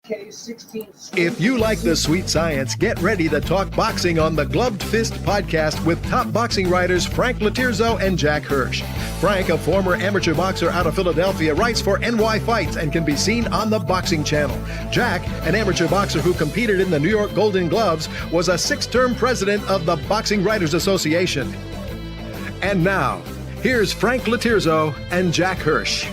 If you like the sweet science, get ready to talk boxing on the Gloved Fist podcast with top boxing writers Frank Latirzo and Jack Hirsch. Frank, a former amateur boxer out of Philadelphia, writes for NY Fights and can be seen on the Boxing Channel. Jack, an amateur boxer who competed in the New York Golden Gloves, was a 6-term president of the Boxing Writers Association. And now, here's Frank Latirzo and Jack Hirsch.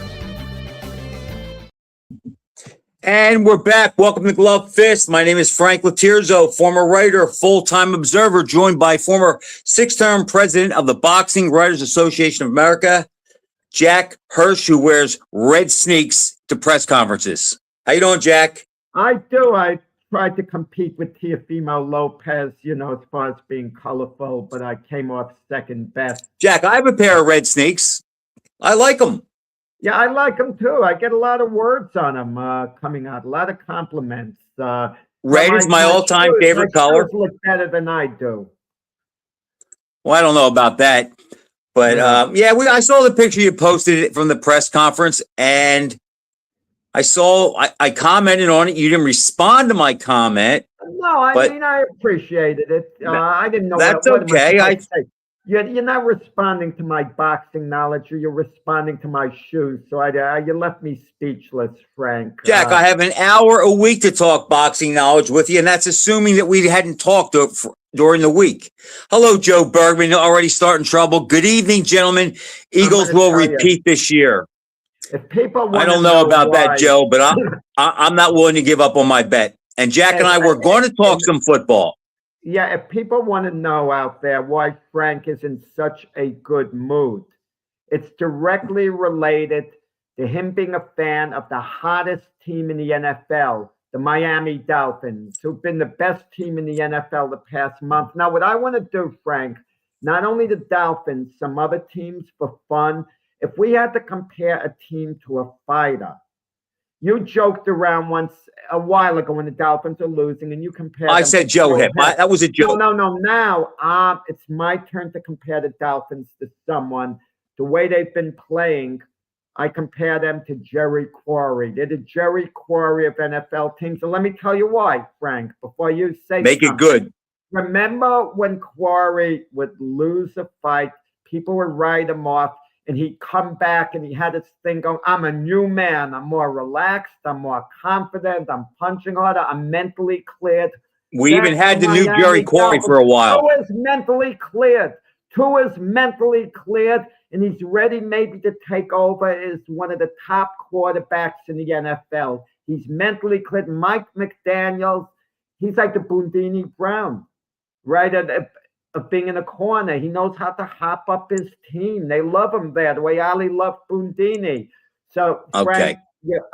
And we're back. Welcome to Glove Fist. My name is Frank Latirzo, former writer, full-time observer, joined by former 6-term president of the Boxing Writers Association of America, Jack Hirsch, who wears red sneaks to press conferences. How you doing, Jack? I do. I tried to compete with Teofimo Lopez, as far as being colorful, but I came off second best. Jack, I have a pair of red sneaks. I like them. Yeah, I like them too. I get a lot of words on them coming out, a lot of compliments. Red is my all-time favorite color. Look better than I do. Well, I don't know about that, but I saw the picture you posted from the press conference, and I commented on it. You didn't respond to my comment. No, I appreciated it. I didn't know. That's okay. You're not responding to my boxing knowledge, or you're responding to my shoes. So you left me speechless, Frank. Jack, I have an hour a week to talk boxing knowledge with you, and that's assuming that we hadn't talked during the week. Hello, Joe Bergman, already starting trouble. Good evening, gentlemen. Eagles will repeat this year. If people I don't know about that, Joe, but I'm not willing to give up on my bet. And Jack and I were going to talk some football. Yeah, if people want to know out there why Frank is in such a good mood, it's directly related to him being a fan of the hottest team in the NFL, the Miami Dolphins, who've been the best team in the NFL the past month. Now, what I want to do, Frank, not only the Dolphins, some other teams for fun, if we had to compare a team to a fighter, you joked around once a while ago when the Dolphins are losing, and you compared. I said Joe Hip. That was a joke. No. Now it's my turn to compare the Dolphins to someone. The way they've been playing, I compare them to Jerry Quarry. They're the Jerry Quarry of NFL teams. And let me tell you why, Frank. Before you say make it good. Remember when Quarry would lose a fight, people would write him off. And he'd come back and he had this thing going, I'm a new man. I'm more relaxed. I'm more confident. I'm punching harder. I'm mentally cleared. We even had the new Jerry Quarry for a while. Tua is mentally cleared. And he's ready maybe to take over as one of the top quarterbacks in the NFL. He's mentally cleared. Mike McDaniels, he's like the Boondini Brown, right? Of being in a corner. He knows how to hop up his team. They love him there, the way Ali loved Boondini. So, Frank,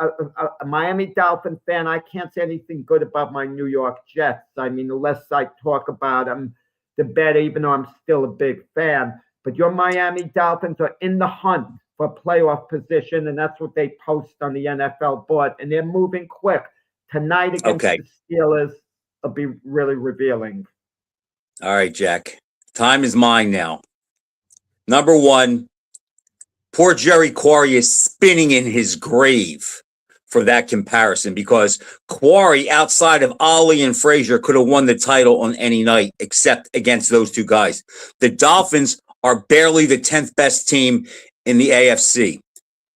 a Miami Dolphin fan, I can't say anything good about my New York Jets. I mean, unless I talk about them, the better, even though I'm still a big fan. But your Miami Dolphins are in the hunt for playoff position, and that's what they post on the NFL board. And they're moving quick. Tonight against the Steelers will be really revealing. All right, Jack. Time is mine now. Number one, poor Jerry Quarry is spinning in his grave for that comparison, because Quarry, outside of Ali and Frazier, could have won the title on any night except against those two guys. The Dolphins are barely the 10th best team in the AFC.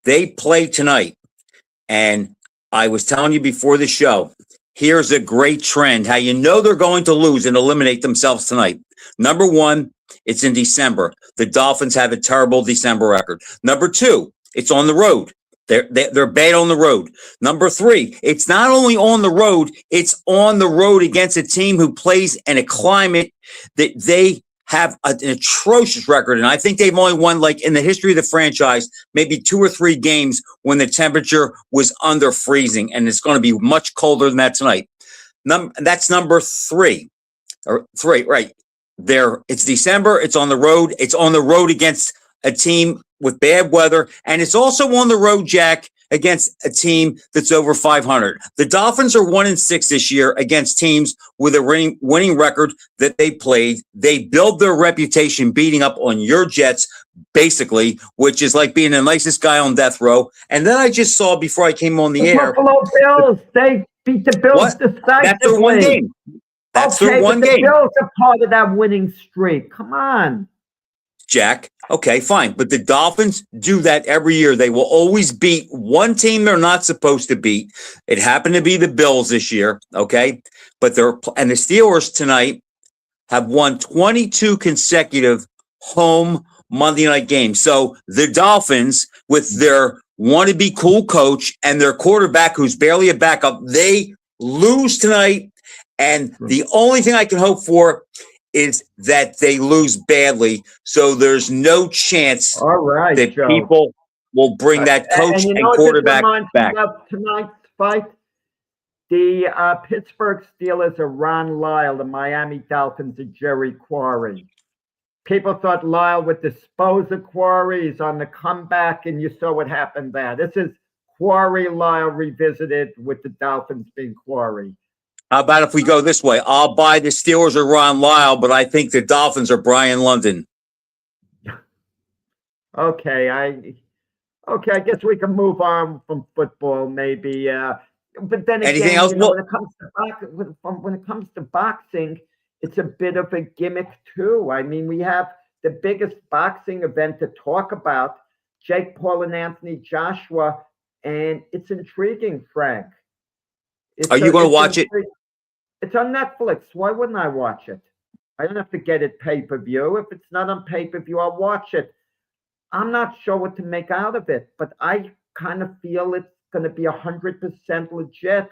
They play tonight. And I was telling you before the show, here's a great trend, how you know they're going to lose and eliminate themselves tonight. Number one, it's in December. The Dolphins have a terrible December record. Number two, it's on the road. They're bad on the road. Number three, it's not only on the road, it's on the road against a team who plays in a climate that they have an atrocious record. And I think they've only won, like, in the history of the franchise, maybe 2 or 3 games when the temperature was under freezing. And it's going to be much colder than that tonight. That's number three. Right. It's December. It's on the road. It's on the road against a team with bad weather. And it's also on the road, Jack, against a team that's over 500. The Dolphins are 1-6 this year against teams with a winning record that they played. They build their reputation beating up on your Jets, basically, which is like being the nicest guy on death row. And then I just saw, before I came on the air, Buffalo Bills, beat the Bills What? That's decisively. their one game. That's okay, their one but the game. Bills are part of that winning streak. Come on. Jack. Okay, fine. But the Dolphins do that every year. They will always beat one team they're not supposed to beat. It happened to be the Bills this year. Okay. But the Steelers tonight have won 22 consecutive home Monday night games. So the Dolphins, with their wannabe cool coach and their quarterback who's barely a backup, they lose tonight. And the only thing I can hope for is that they lose badly, so there's no chance that Joe. people will bring that coach and quarterback back. Tonight's fight, the Pittsburgh Steelers are Ron Lyle, the Miami Dolphins are Jerry Quarry. People thought Lyle would dispose of Quarry. He's on the comeback, and you saw what happened there. This is Quarry Lyle revisited with the Dolphins being Quarry. How about if we go this way? I'll buy the Steelers or Ron Lyle, but I think the Dolphins are Brian London. Okay, I guess we can move on from football, maybe. But then again, anything else? When it comes to boxing, it's a bit of a gimmick too. I mean, we have the biggest boxing event to talk about, Jake Paul and Anthony Joshua, and it's intriguing, Frank. Are you going to watch it? It's on Netflix. Why wouldn't I watch it? I don't have to get it pay-per-view. If it's not on pay-per-view, I'll watch it. I'm not sure what to make out of it, but I kind of feel it's going to be 100% legit.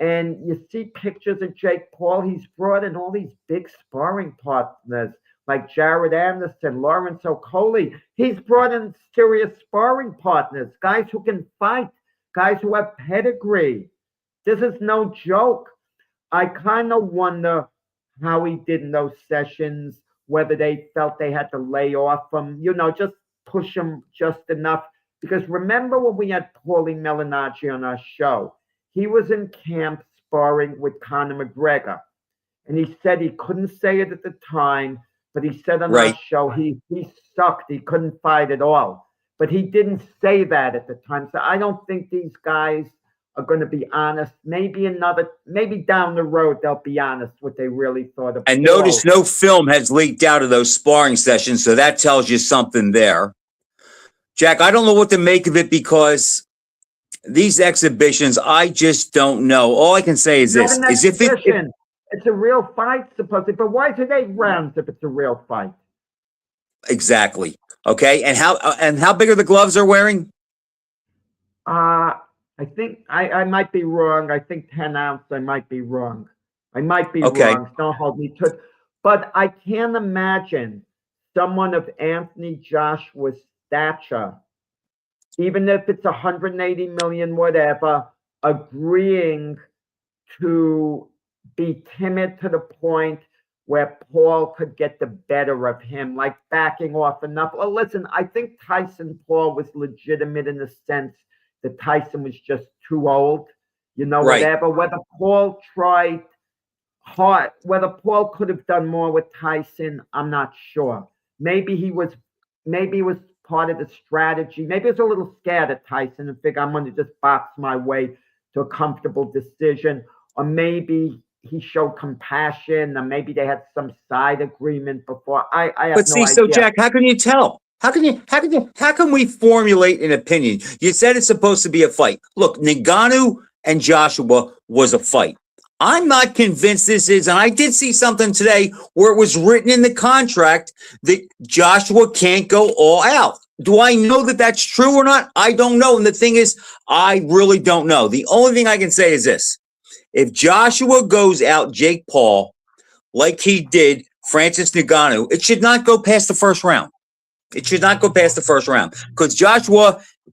And you see pictures of Jake Paul. He's brought in all these big sparring partners like Jared Anderson, Lawrence Okolie. He's brought in serious sparring partners, guys who can fight, guys who have pedigree. This is no joke. I kind of wonder how he did in those sessions, whether they felt they had to lay off him, just push him just enough. Because remember when we had Paulie Malignaggi on our show, he was in camp sparring with Conor McGregor. And he said he couldn't say it at the time, but he said on our show he sucked. He couldn't fight at all. But he didn't say that at the time. So I don't think these guys are going to be honest. Maybe down the road, they'll be honest what they really thought of. And notice no film has leaked out of those sparring sessions, so that tells you something there. Jack, I don't know what to make of it because these exhibitions, I just don't know. All I can say is this. It's a real fight, supposedly, but why is it 8 rounds if it's a real fight? Exactly. Okay, and how big are the gloves they're wearing? I think I might be wrong. I think 10 ounce. I might be wrong. Wrong. Don't hold me to it. But I can't imagine someone of Anthony Joshua's stature, even if it's 180 million, whatever, agreeing to be timid to the point where Paul could get the better of him, like backing off enough. Well, listen, I think Tyson Paul was legitimate in the sense that Tyson was just too old, whatever. Whether Paul tried hard, whether Paul could have done more with Tyson, I'm not sure. Maybe he was part of the strategy. Maybe he was a little scared of Tyson and figured I'm going to just box my way to a comfortable decision. Or maybe he showed compassion, or maybe they had some side agreement before. I have no idea. So Jack, how can you tell? How can we formulate an opinion? You said it's supposed to be a fight. Look, Ngannou and Joshua was a fight. I'm not convinced this is, and I did see something today where it was written in the contract that Joshua can't go all out. Do I know that that's true or not? I don't know. And the thing is, I really don't know. The only thing I can say is this. If Joshua goes out Jake Paul like he did Francis Ngannou, it should not go past the first round. It should not go past the first round because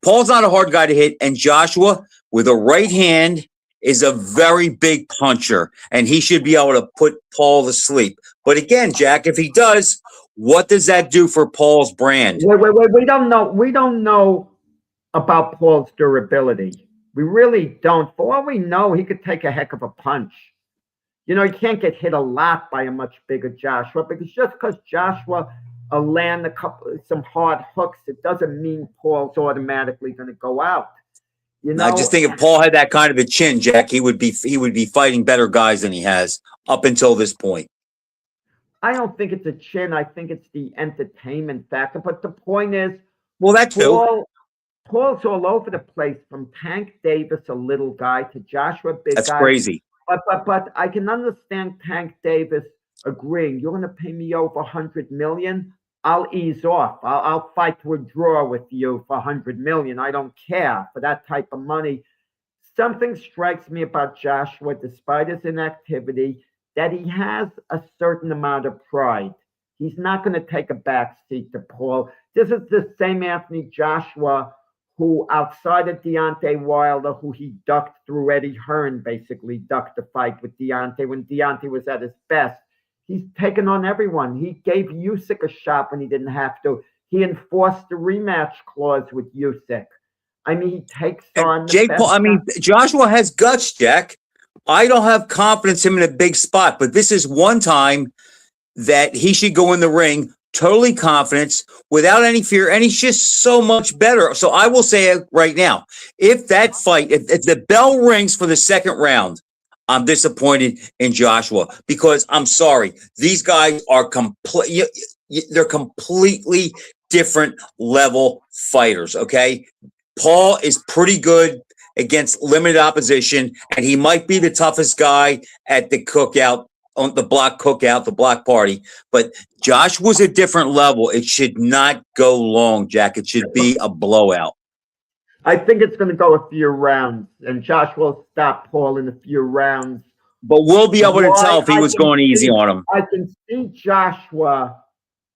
Paul's not a hard guy to hit, and Joshua with a right hand is a very big puncher, and he should be able to put Paul to sleep. But again, Jack, if he does, what does that do for Paul's brand? Wait. We don't know. We don't know about Paul's durability. We really don't. For all we know, he could take a heck of a punch. He can't get hit a lot by a much bigger Joshua, because just because Joshua land some hard hooks, it doesn't mean Paul's automatically going to go out. You I know, just think if Paul had that kind of a chin, Jack, he would be fighting better guys than he has up until this point. I don't think it's a chin. I think it's the entertainment factor. But the point is, Well, that too. Paul's all over the place, from Tank Davis, a little guy, to Joshua, big That's guy. crazy. But I can understand Tank Davis agreeing. You're going to pay me over 100 million. I'll ease off. I'll fight to a draw with you for 100 million. I don't care for that type of money. Something strikes me about Joshua, despite his inactivity, that he has a certain amount of pride. He's not going to take a back seat to Paul. This is the same Anthony Joshua who, outside of Deontay Wilder, who he ducked through Eddie Hearn, basically ducked the fight with Deontay when Deontay was at his best. He's taken on everyone. He gave Usyk a shot when he didn't have to. He enforced the rematch clause with Usyk. I mean, he takes on Jake Paul. I mean, Joshua has guts, Jack. I don't have confidence in him in a big spot, but this is one time that he should go in the ring totally confident, without any fear, and he's just so much better. So I will say it right now: if that fight, if the bell rings for the second round, I'm disappointed in Joshua, because I'm sorry, these guys are they're completely different level fighters. Okay, Paul is pretty good against limited opposition, and he might be the toughest guy at the cookout, on the block cookout, the block party. But Josh was a different level. It should not go long, Jack. It should be a blowout. I think it's going to go a few rounds, and Josh will stop Paul in a few rounds. But we'll be able to tell if he was going easy on him. I can see Joshua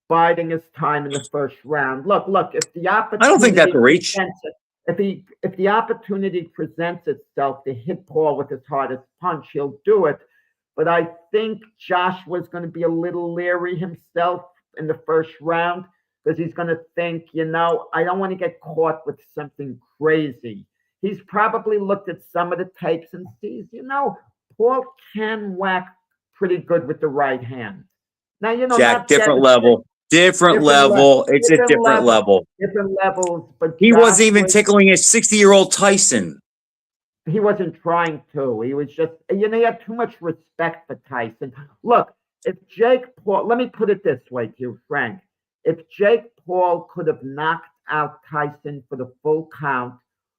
biding his time in the first round. Look, if the opportunity, I don't think that's a reach. If the opportunity presents itself to hit Paul with his hardest punch, he'll do it. But I think Joshua's going to be a little leery himself in the first round, because he's going to think, I don't want to get caught with something crazy. He's probably looked at some of the tapes and sees, Paul can whack pretty good with the right hand. Now, Jack, different level. Different level. It's a different level. Different levels. But he wasn't even tickling his 60-year-old Tyson. He wasn't trying to. He was just, he had too much respect for Tyson. Look, if Jake Paul, let me put it this way to you, Frank. If Jake Paul could have knocked out Tyson for the full count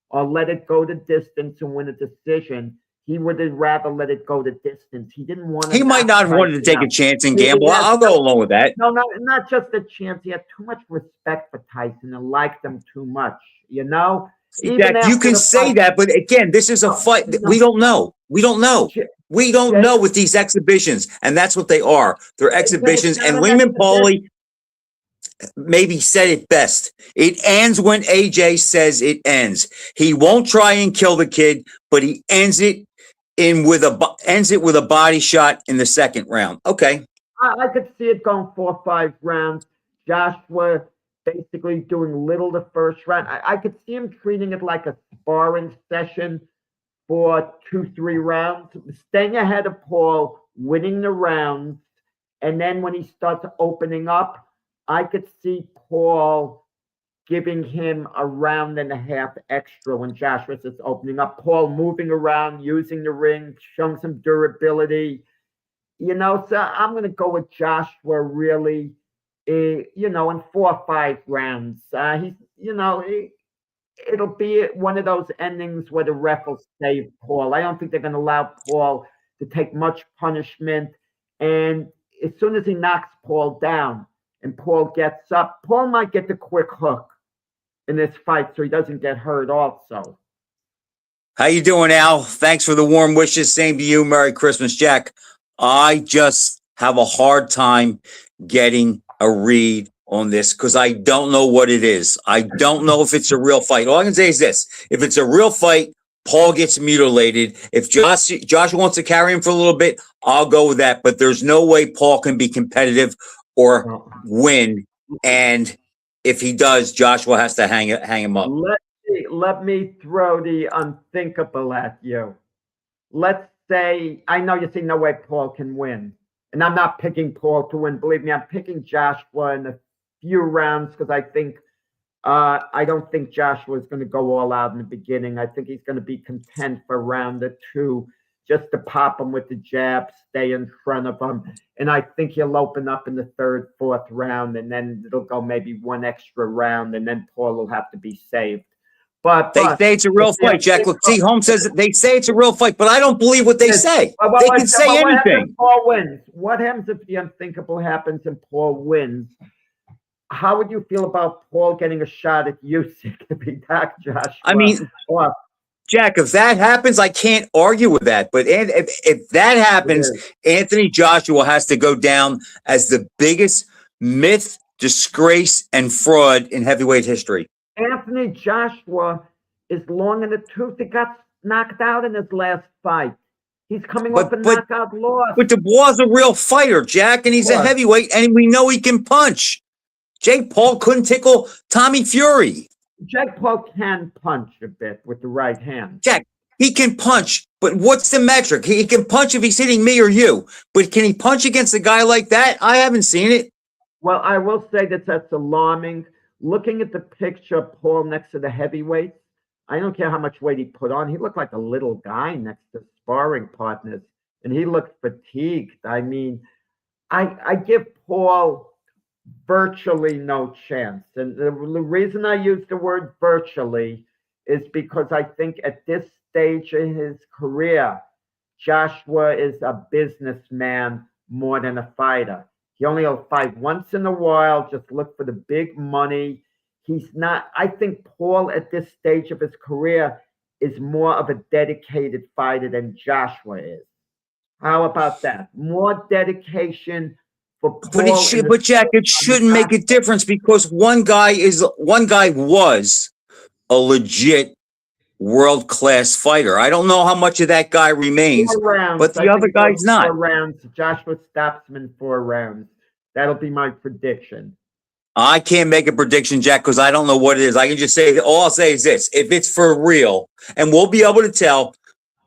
or let it go to distance and win a decision, he would have rather let it go to distance. He didn't want to. He might not have wanted to take a chance and gamble. I'll go along with that. No, not just a chance. He had too much respect for Tyson and liked him too much, Jack, you can say that, but again, this is a fight. We don't know. We don't know with these exhibitions, and that's what they are. They're exhibitions. And Lehman Pauly maybe said it best. It ends when AJ says it ends. He won't try and kill the kid, but he ends it with a body shot in the second round. Okay. I could see it going 4 or 5 rounds. Joshua basically doing little the first round. I could see him treating it like a sparring session for 2-3 rounds, staying ahead of Paul, winning the rounds, and then when he starts opening up, I could see Paul giving him a round and a half extra when Joshua is opening up. Paul moving around, using the ring, showing some durability. So I'm going to go with Joshua really, in 4 or 5 rounds. It'll be one of those endings where the ref will save Paul. I don't think they're going to allow Paul to take much punishment. And as soon as he knocks Paul down and Paul gets up, Paul might get the quick hook in this fight so he doesn't get hurt also. How you doing, Al? Thanks for the warm wishes. Same to you. Merry Christmas, Jack. I just have a hard time getting a read on this because I don't know what it is. I don't know if it's a real fight. All I can say is this. If it's a real fight, Paul gets mutilated. If Josh wants to carry him for a little bit, I'll go with that. But there's no way Paul can be competitive or win. And if he does, Joshua has to hang him up. Let me throw the unthinkable at you. Let's say, I know you see no way Paul can win. And I'm not picking Paul to win. Believe me, I'm picking Joshua in a few rounds because I think I don't think Joshua is going to go all out in the beginning. I think he's going to be content for round or two, just to pop him with the jab, stay in front of him. And I think he'll open up in the third, fourth round, and then it'll go maybe one extra round, and then Paul will have to be saved. But They say it's a real fight, Jack. Look, see, Holmes says they say it's a real fight, but I don't believe what they say. They can say anything. Paul wins. What happens if the unthinkable happens and Paul wins? How would you feel about Paul getting a shot at Usyk if he knocked Joshua? I mean, Jack, if that happens, I can't argue with that. But if that happens, Anthony Joshua has to go down as the biggest myth, disgrace, and fraud in heavyweight history. Anthony Joshua is long in the tooth. He got knocked out in his last fight. He's coming off a knockout loss. But Dubois is a real fighter, Jack, and he's a heavyweight, and we know he can punch. Jake Paul couldn't tickle Tommy Fury. Jake Paul can punch a bit with the right hand. Jack, he can punch, but what's the metric? He can punch if he's hitting me or you. But can he punch against a guy like that? I haven't seen it. Well, I will say that that's alarming. Looking at the picture of Paul next to the heavyweights, I don't care how much weight he put on. He looked like a little guy next to sparring partners, and he looked fatigued. I mean, I give Paul virtually no chance. And the reason I use the word virtually is because I think at this stage in his career, Joshua is a businessman more than a fighter. He only will fight once in a while, just look for the big money. He's not, I think Paul at this stage of his career is more of a dedicated fighter than Joshua is. How about that? More dedication for Paul. But Jack, it shouldn't make a difference because one guy was a legit world-class fighter. I don't know how much of that guy remains, but the other guy's not. 4 rounds. Joshua stops him in 4 rounds. That'll be my prediction. I can't make a prediction, Jack, because I don't know what it is. I can just say, all I'll say is this. If it's for real, and we'll be able to tell,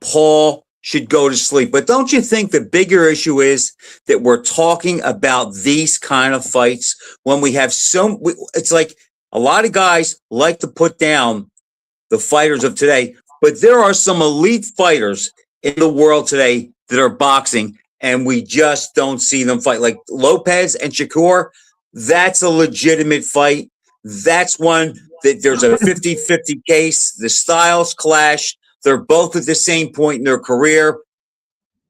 Paul should go to sleep. But don't you think the bigger issue is that we're talking about these kind of fights when we have it's like a lot of guys like to put down the fighters of today, but there are some elite fighters in the world today that are boxing, and we just don't see them fight. Like Lopez and Shakur, that's a legitimate fight. That's one that there's a 50-50 case. The styles clash. They're both at the same point in their career.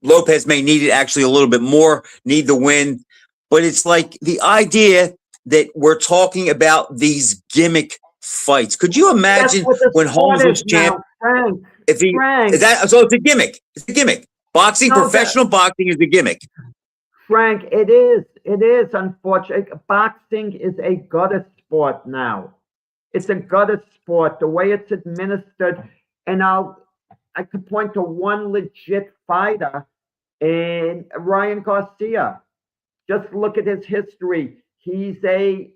Lopez may need it actually a little bit more, need the win. But it's like the idea that we're talking about these gimmick fights. Could you imagine when Holmes was champ? Frank, so it's a gimmick. It's a gimmick. Boxing, professional boxing is a gimmick. Frank, it is. It is, unfortunately. Boxing is a gutter sport now. It's a gutter sport. The way it's administered, and I could point to one legit fighter in Ryan Garcia. Just look at his history. He's a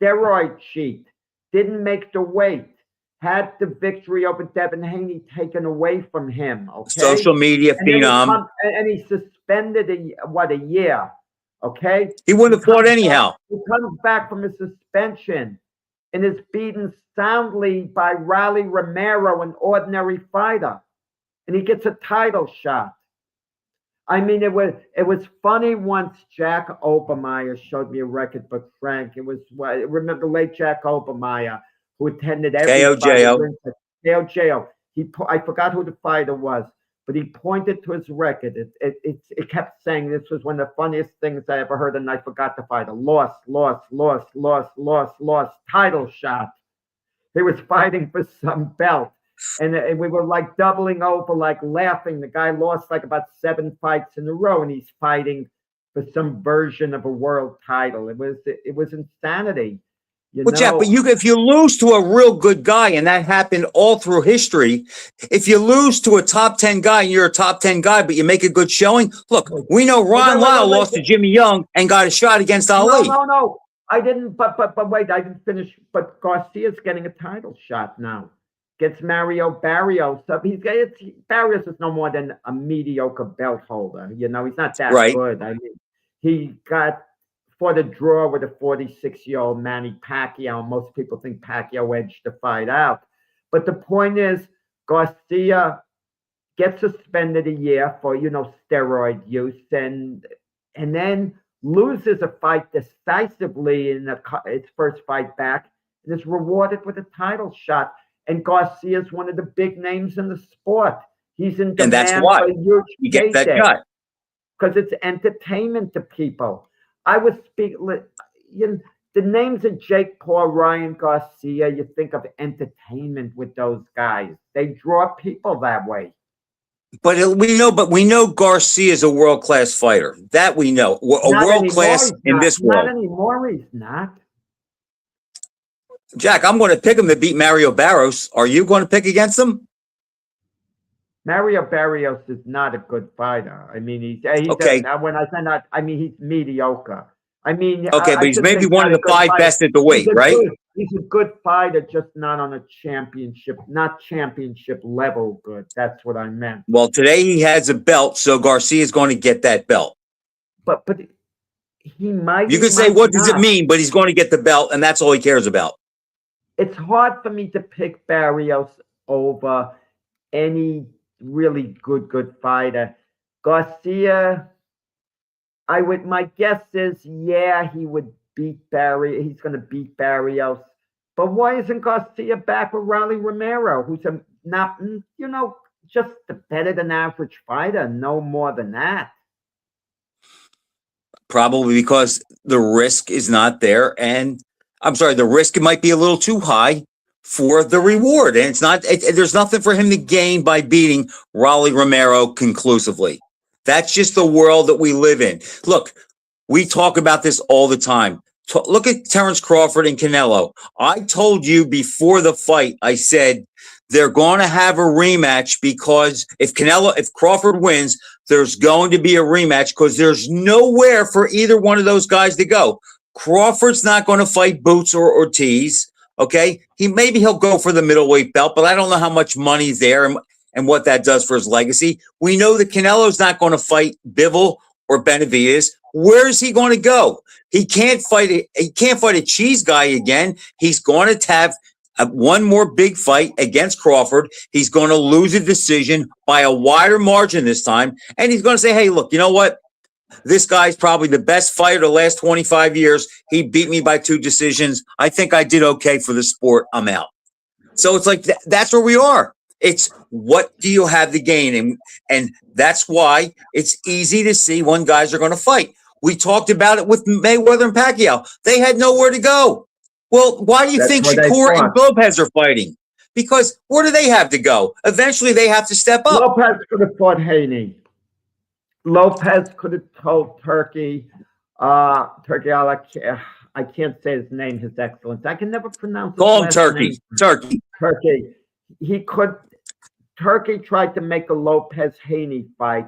steroid cheat. Didn't make the weight. Had the victory over Devin Haney taken away from him. Okay? Social media phenom. And he suspended a year. Okay? He wouldn't have fought anyhow. He comes back from his suspension and is beaten soundly by Raleigh Romero, an ordinary fighter. And he gets a title shot. I mean, it was funny once Jack Obermeyer showed me a record book, Frank. It was, remember late Jack Obermeyer, who attended every KOJO. I forgot who the fighter was, but he pointed to his record. It kept saying this was one of the funniest things I ever heard, and I forgot the fighter. Lost, title shot. He was fighting for some belt. And we were like doubling over, like laughing. The guy lost like about 7 fights in a row, and he's fighting for some version of a world title. It was insanity. Jack, but if you lose to a real good guy, and that happened all through history, if you lose to a top 10 guy and you're a top 10 guy, but you make a good showing, look, we know Ron Lyle lost to Jimmy Young and got a shot against Ali. No, I didn't. But wait, I didn't finish. But Garcia's getting a title shot now. Gets Mario Barrios. So Barrios is no more than a mediocre belt holder. He's not that good. I mean, he got fought a draw with a 46-year-old Manny Pacquiao. Most people think Pacquiao edged the fight out. But the point is, Garcia gets suspended a year for, steroid use, and then loses a fight decisively in its first fight back, and is rewarded with a title shot. And Garcia is one of the big names in the sport. He's in demand And that's why for a huge you get that payday, shot. because it's entertainment to people. I was speaking, the names of Jake Paul, Ryan Garcia, you think of entertainment with those guys. They draw people that way. But we know Garcia is a world-class fighter. That we know. A world-class in this world. Not anymore, he's not. Jack, I'm going to pick him to beat Mario Barrios. Are you going to pick against him? Mario Barrios is not a good fighter. I mean, he's okay. When I say not, I mean he's mediocre. I mean, okay, but he's maybe one of the 5 best at the weight, right? He's a good fighter, just not on a championship, not championship level good. That's what I meant. Well, today he has a belt, so Garcia is going to get that belt. But he might. You could say, what does it mean? But he's going to get the belt, and that's all he cares about. It's hard for me to pick Barrios over any really good fighter. Garcia, my guess is, he would beat Barrios. He's going to beat Barrios. But why isn't Garcia back with Rolly Romero, who's just a better than average fighter, no more than that? Probably because the risk is not there. And I'm sorry, the risk might be a little too high for the reward. And there's nothing for him to gain by beating Rolly Romero conclusively. That's just the world that we live in. Look, we talk about this all the time. Look at Terence Crawford and Canelo. I told you before the fight, I said they're going to have a rematch, because if Crawford wins, there's going to be a rematch, because there's nowhere for either one of those guys to go. Crawford's not going to fight Boots or Ortiz. Okay. He'll go for the middleweight belt, but I don't know how much money's there and what that does for his legacy. We know that Canelo's not going to fight Bivol or Benavidez. Where is he going to go? He can't fight a cheese guy again. He's going to have one more big fight against Crawford. He's going to lose a decision by a wider margin this time. And he's going to say, hey, look, you know what? This guy's probably the best fighter the last 25 years. He beat me by 2 decisions. I think I did okay for the sport. I'm out. So it's like that's where we are. It's what do you have to gain? And that's why it's easy to see when guys are going to fight. We talked about it with Mayweather and Pacquiao. They had nowhere to go. Well, why do you think Shakur and Lopez are fighting? Because where do they have to go? Eventually, they have to step up. Lopez could have fought Haney. Lopez could have told Turkey. I can't say his name, His Excellency. I can never pronounce his Call him last Turkey. name. Turkey. Turkey tried to make a Lopez-Haney fight,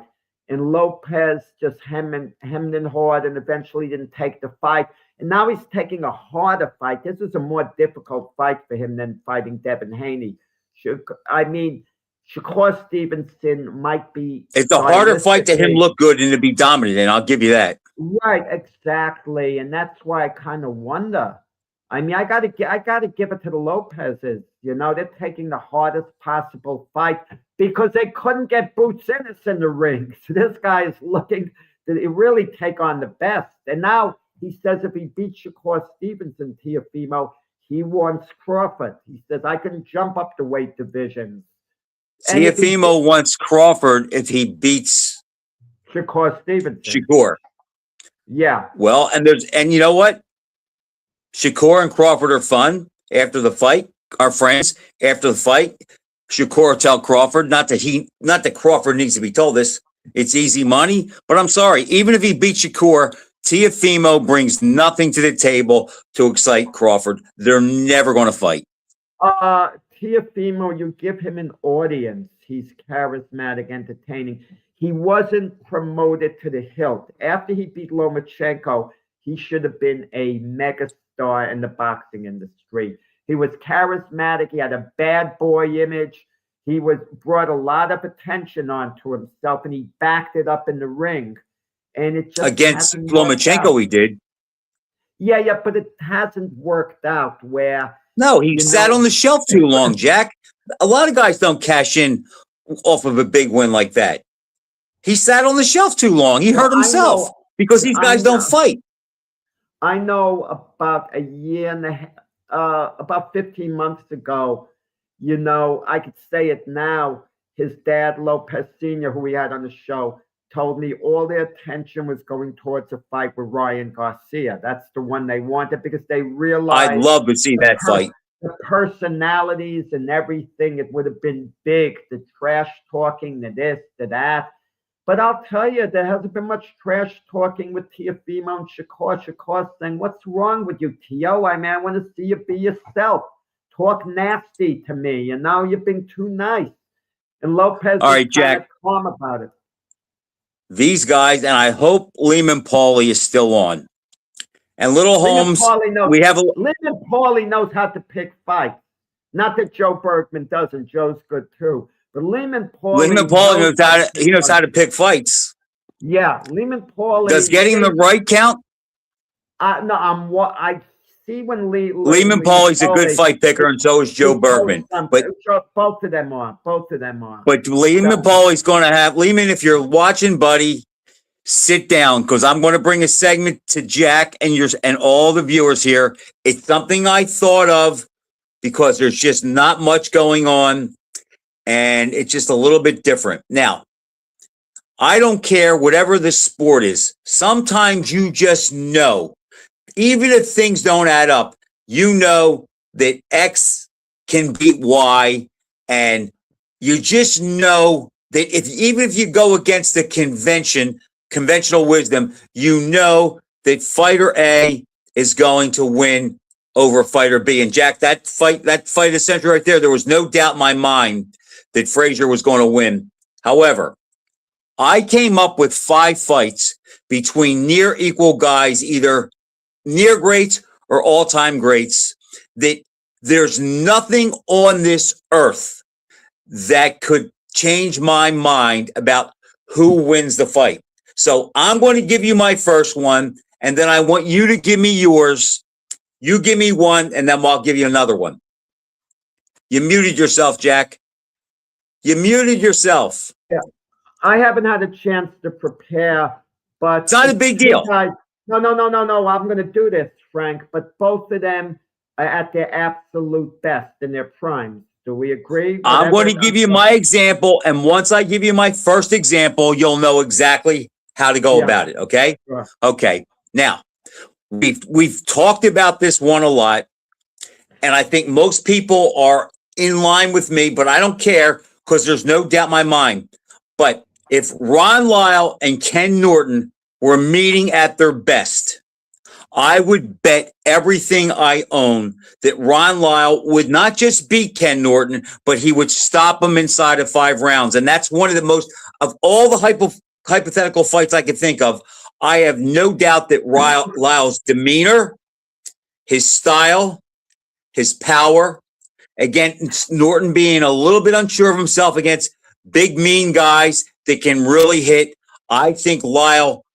and Lopez just hemmed and hawed and eventually didn't take the fight. And now he's taking a harder fight. This is a more difficult fight for him than fighting Devin Haney. Shakur Stevenson might be. It's a harder fight to him look good and to be dominant, and I'll give you that. Right, exactly. And that's why I kind of wonder. I mean, I gotta give it to the Lopez's. They're taking the hardest possible fight because they couldn't get Boots Ennis in the ring. So this guy is looking to really take on the best. And now he says if he beats Shakur Stevenson, Teofimo, he wants Crawford. He says, I can jump up the weight divisions. Teofimo wants Crawford if he beats Shakur Stevenson. Shakur. Yeah. Well, and you know what? Shakur and Crawford are fun after the fight. Our friends after the fight. Shakur will tell Crawford, not that Crawford needs to be told this. It's easy money, but I'm sorry. Even if he beats Shakur, Teofimo brings nothing to the table to excite Crawford. They're never going to fight. Teofimo, you give him an audience. He's charismatic, entertaining. He wasn't promoted to the hilt. After he beat Lomachenko, he should have been a megastar in the boxing industry. He was charismatic. He had a bad boy image. He brought a lot of attention onto himself, and he backed it up in the ring. And it just against Lomachenko, he did. Yeah, but it hasn't worked out where, No, he you sat know, on the shelf too long, Jack. A lot of guys don't cash in off of a big win like that. He sat on the shelf too long. He hurt himself because these I guys don't know, fight. I know about a year and a half, about 15 months ago, I could say it now. His dad, Lopez Sr., who we had on the show, told me all their attention was going towards a fight with Ryan Garcia. That's the one they wanted because they I'd realized love to see the, that per- fight. the personalities and everything. It would have been big, the trash talking, the this, the that. But I'll tell you, there hasn't been much trash talking with Teofimo and Shakur. Shakur saying, "What's wrong with you, Tio? I mean, I want to see you be yourself. Talk nasty to me, and now you've been too nice." And Lopez All is right, kind of Jack. calm about it. These guys, and I hope Lehman Paulie is still on. And Little Holmes, we have a Lyndon Paulie knows how to pick fights. Not that Joe Bergman doesn't. Joe's good too. But Lyndon Paulie knows how to pick fights. Yeah, Lyndon Paulie. Does getting the right count? No, I see when Lehman Paulie's a good fight picker, and so is Joe Bergman. But both of them are. But Lehman Paulie's going to have Lehman. If you're watching, buddy, sit down because I'm going to bring a segment to Jack and all the viewers here. It's something I thought of because there's just not much going on, and it's just a little bit different. Now, I don't care whatever the sport is. Sometimes you just know, even if things don't add up, you know that X can beat Y, and you just know that even if you go against the conventional wisdom, you know that fighter A is going to win over fighter B. And Jack, that fight essentially right there was no doubt in my mind that Frazier was going to win. However, I came up with 5 fights between near equal guys, either near greats or all-time greats, that there's nothing on this earth that could change my mind about who wins the fight. So I'm going to give you my first one, and then I want you to give me yours. You give me one, and then I'll give you another one. You muted yourself, Jack. You muted yourself. Yeah. I haven't had a chance to prepare, but it's not a big deal. Guys, no. I'm going to do this, Frank. But both of them are at their absolute best in their primes. Do we agree? I'm going to give you my example, and once I give you my first example, you'll know exactly how to go about it. Okay? Sure. Okay. Now, we've talked about this one a lot, and I think most people are in line with me, but I don't care because there's no doubt in my mind. But if Ron Lyle and Ken Norton were meeting at their best, I would bet everything I own that Ron Lyle would not just beat Ken Norton, but he would stop him inside of 5 rounds. And that's one of the most, of all the hypothetical fights I could think of, I have no doubt that Lyle's demeanor, his style, his power, again, Norton being a little bit unsure of himself against big, mean guys that can really hit. I think Lyle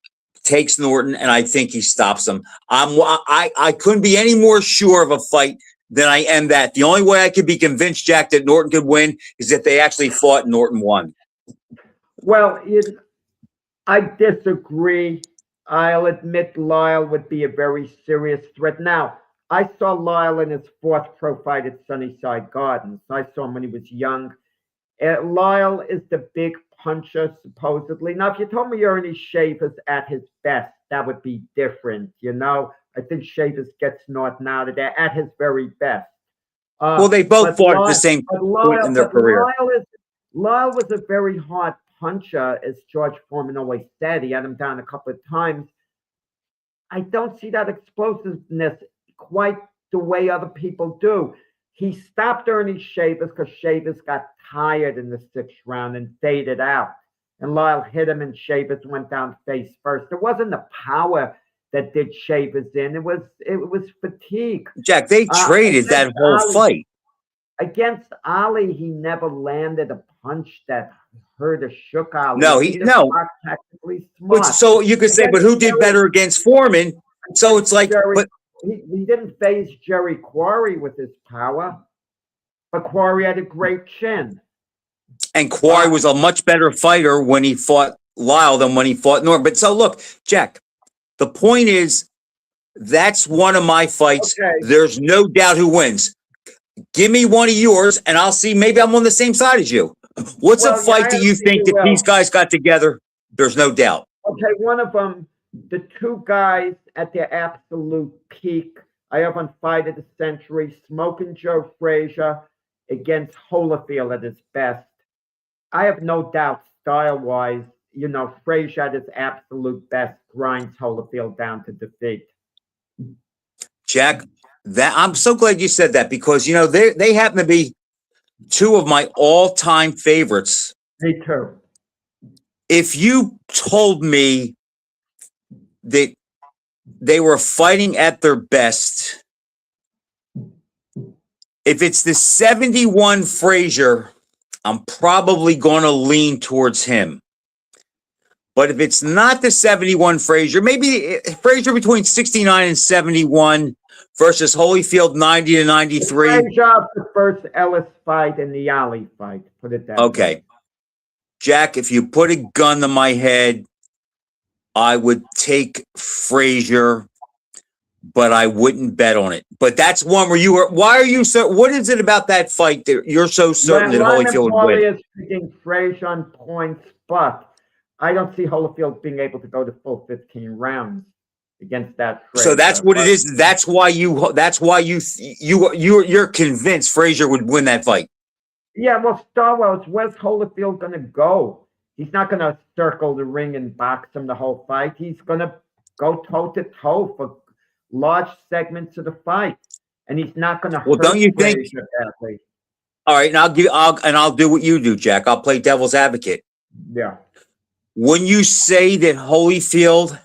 takes Norton, and I think he stops him. I couldn't be any more sure of a fight than I am that. The only way I could be convinced, Jack, that Norton could win is if they actually fought and Norton won. Well, I disagree. I'll admit Lyle would be a very serious threat. Now, I saw Lyle in his 4th pro fight at Sunnyside Gardens. I saw him when he was young. Lyle is the big puncher, supposedly. Now, if you told me Ernie Shavers at his best, that would be different, I think Shavers gets Norton out of there at his very best. Well, they both fought at the same point in their career. Lyle was a very hard puncher, as George Foreman always said. He had him down a couple of times. I don't see that explosiveness quite the way other people do. He stopped Ernie Shavers because Shavers got tired in the 6th round and faded out. And Lyle hit him, and Shavers went down face first. It wasn't the power that did Shavers in. It was fatigue. Jack, they traded that whole fight. Against Ali, he never landed a punch that hurt or shook Ali. No. Tactically smart. So you could say, but who did better against Foreman? So it's like, Jerry, but he didn't phase Jerry Quarry with his power, but Quarry had a great chin. and Quarry was a much better fighter when he fought Lyle than when he fought Norm. But so look, Jack, the point is that's one of my fights. Okay. There's no doubt who wins. Give me one of yours, and I'll see. Maybe I'm on the same side as you. What's Well, a fight yeah, that you I think you that will. these guys got together? There's no doubt. Okay, one of them, the two guys at their absolute peak. I have on Fight of the Century, Smoking Joe Frazier against Holyfield at his best. I have no doubt, style-wise, Frazier at his absolute best grinds Holyfield down to defeat. Jack, that I'm so glad you said that because they happen to be two of my all-time favorites. Me too. If you told me that they were fighting at their best, if it's the 71 Frazier, I'm probably going to lean towards him. But if it's not the 71 Frazier, maybe Frazier between 69 and 71 versus Holyfield 90 to 93. Frazier, the first Ellis fight and the Ali fight. Put it that way. Okay. Jack, if you put a gun to my head, I would take Frazier, but I wouldn't bet on it. But that's one where why are you so, what is it about that fight that you're so certain that Holyfield would win? is picking Frazier on points, but I don't see Holyfield being able to go the full 15 rounds against that Frazier. So that's what it is. That's why you're convinced Frazier would win that fight. Yeah, well, Star Wars, where's Holyfield going to go? He's not going to circle the ring and box him the whole fight. He's going to go toe-to-toe for large segments of the fight. And he's not going to hurt don't you think? Frazier badly. All right, and I'll do what you do, Jack. I'll play devil's advocate. Yeah. When you say that Holyfield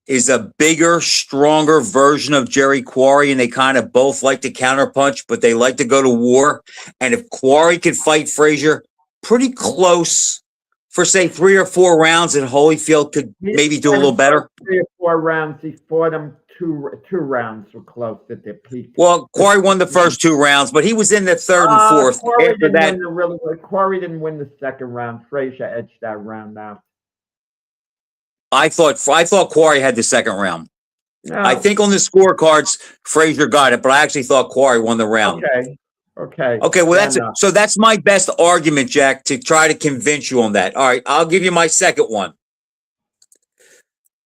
is a bigger, stronger version of Jerry Quarry, and they kind of both like to counterpunch, but they like to go to war. And if Quarry could fight Frazier pretty close for, say, 3 or 4 rounds, and Holyfield could maybe do a little better. 3 or 4 rounds. He fought him two rounds were close at their peak. Well, Quarry won the first 2 rounds, but he was in the 3rd and 4th. Quarry didn't win the second round. Frazier edged that round out. I thought Quarry had the second round. No. I think on the scorecards, Frazier got it, but I actually thought Quarry won the round. Okay. Well, that's my best argument, Jack, to try to convince you on that. All right, I'll give you my second one.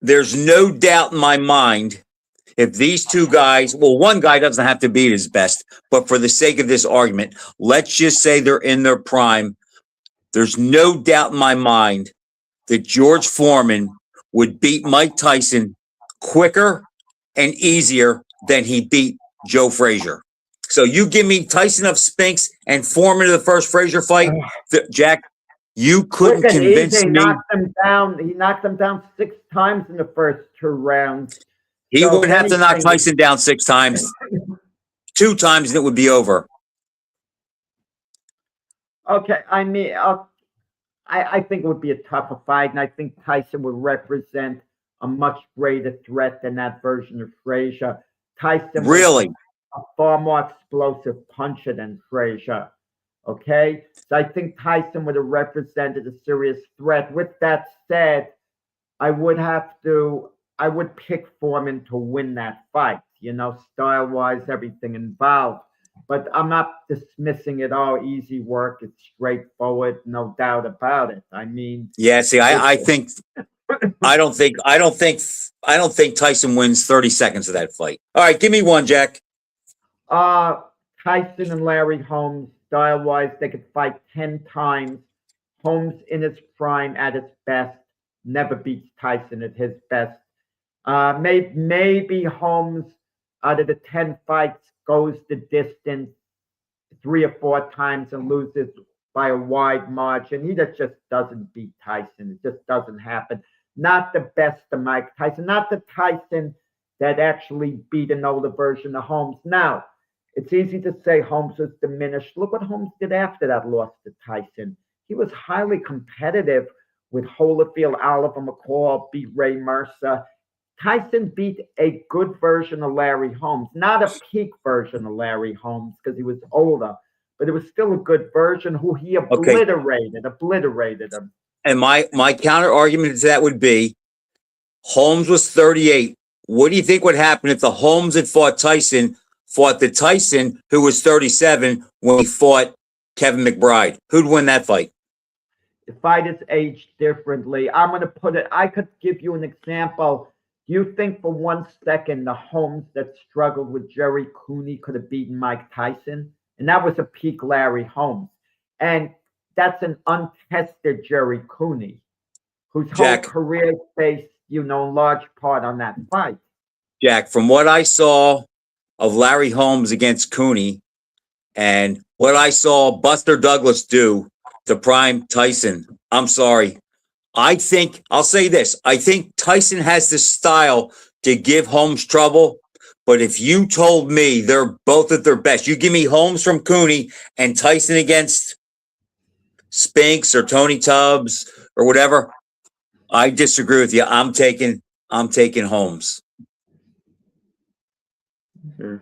There's no doubt in my mind if these two guys, well, one guy doesn't have to be at his best, but for the sake of this argument, let's just say they're in their prime. There's no doubt in my mind that George Foreman would beat Mike Tyson quicker and easier than he beat Joe Frazier. So you give me Tyson of Spinks and Foreman of the first Frazier fight, Jack, you couldn't convince me. He knocked him down 6 times in the first 2 rounds. He would have to knock Tyson down 6 times. 2 times and it would be over. Okay, I mean, I think it would be a tougher fight, and I think Tyson would represent a much greater threat than that version of Frazier. Tyson really a far more explosive puncher than Frazier. Okay, so I think Tyson would have represented a serious threat. With that said, I would pick Foreman to win that fight. Style-wise, everything involved. But I'm not dismissing it all. Easy work. It's straightforward, no doubt about it. I mean, yeah. See, I don't think Tyson wins 30 seconds of that fight. All right, give me one, Jack. Tyson and Larry Holmes, style-wise, they could fight 10 times. Holmes in his prime at his best never beats Tyson at his best. Maybe Holmes, out of the 10 fights, goes the distance 3 or 4 times and loses by a wide margin. He just doesn't beat Tyson. It just doesn't happen. Not the best of Mike Tyson. Not the Tyson that actually beat an older version of Holmes. Now, it's easy to say Holmes was diminished. Look what Holmes did after that loss to Tyson. He was highly competitive with Holyfield, Oliver McCall, beat Ray Mercer. Tyson beat a good version of Larry Holmes, not a peak version of Larry Holmes because he was older, but it was still a good version who he Okay. obliterated him. And my counter argument to that would be Holmes was 38. What do you think would happen if the Holmes that fought the Tyson who was 37 when he fought Kevin McBride? Who'd win that fight? The fighters age differently. I'm going to put it, I could give you an example. Do you think for 1 second the Holmes that struggled with Jerry Cooney could have beaten Mike Tyson? And that was a peak Larry Holmes. And that's an untested Jerry Cooney, whose whole career is based, in large part on that fight. Jack, from what I saw of Larry Holmes against Cooney and what I saw Buster Douglas do to prime Tyson, I'm sorry. I'll say this. I think Tyson has the style to give Holmes trouble. But if you told me they're both at their best, you give me Holmes from Cooney and Tyson against Spinks or Tony Tubbs or whatever, I disagree with you. I'm taking Holmes. Mm-hmm.